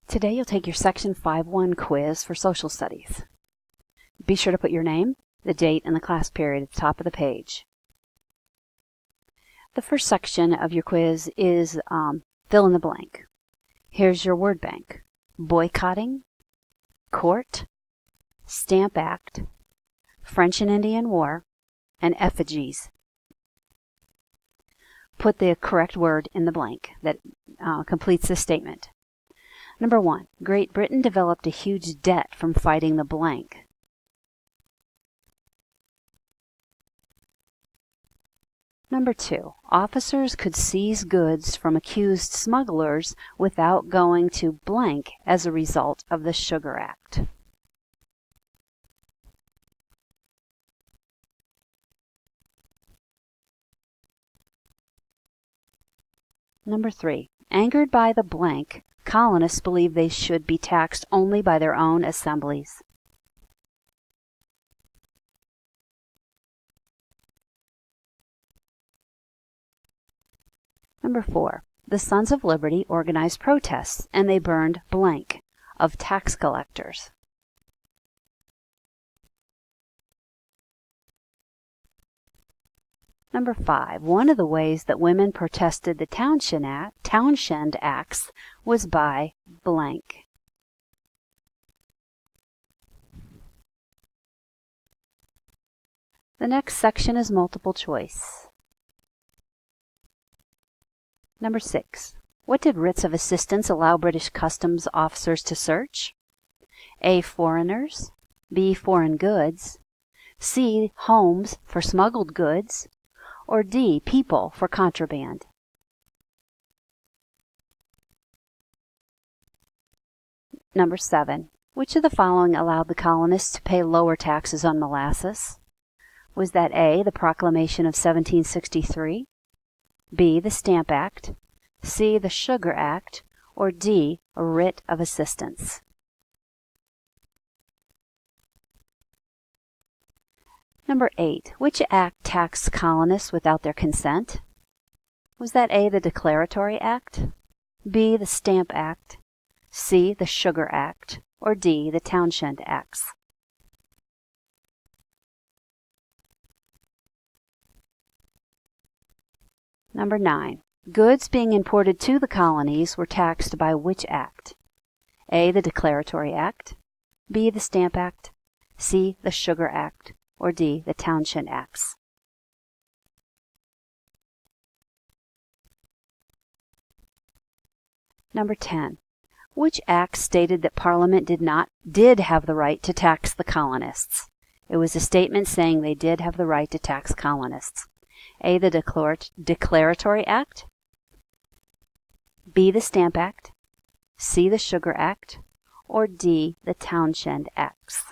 Today you'll take your Section 5-1 quiz for Social Studies. Be sure to put your name, the date, and the class period at the top of the page. The first section of your quiz is fill in the blank. Here's your word bank: boycotting, court, Stamp Act, French and Indian War, and effigies. Put the correct word in the blank that completes the statement. Number 1, Great Britain developed a huge debt from fighting the blank. Number 2, officers could seize goods from accused smugglers without going to blank as a result of the Sugar Act. Number 3, angered by the blank, colonists believed they should be taxed only by their own assemblies. Number 4, the Sons of Liberty organized protests, and they burned blank of tax collectors. Number 5, one of the ways that women protested the Townshend Acts was by blank. The next section is multiple choice. Number 6, what did writs of assistance allow British customs officers to search? A, foreigners, B, foreign goods, C, homes for smuggled goods, or D, people for contraband. Number 7, which of the following allowed the colonists to pay lower taxes on molasses? Was that A, the Proclamation of 1763, B, the Stamp Act, C, the Sugar Act, or D, a writ of assistance? Number 8, which act taxed colonists without their consent? Was that A, the Declaratory Act, B, the Stamp Act, C, the Sugar Act, or D, the Townshend Acts? Number 9, goods being imported to the colonies were taxed by which act? A, the Declaratory Act, B, the Stamp Act, C, the Sugar Act, or D, the Townshend Acts? Number 10, which act stated that Parliament did have the right to tax the colonists? It was a statement saying they did have the right to tax colonists. A, the Declaratory Act, B, the Stamp Act, C, the Sugar Act, or D, the Townshend Acts?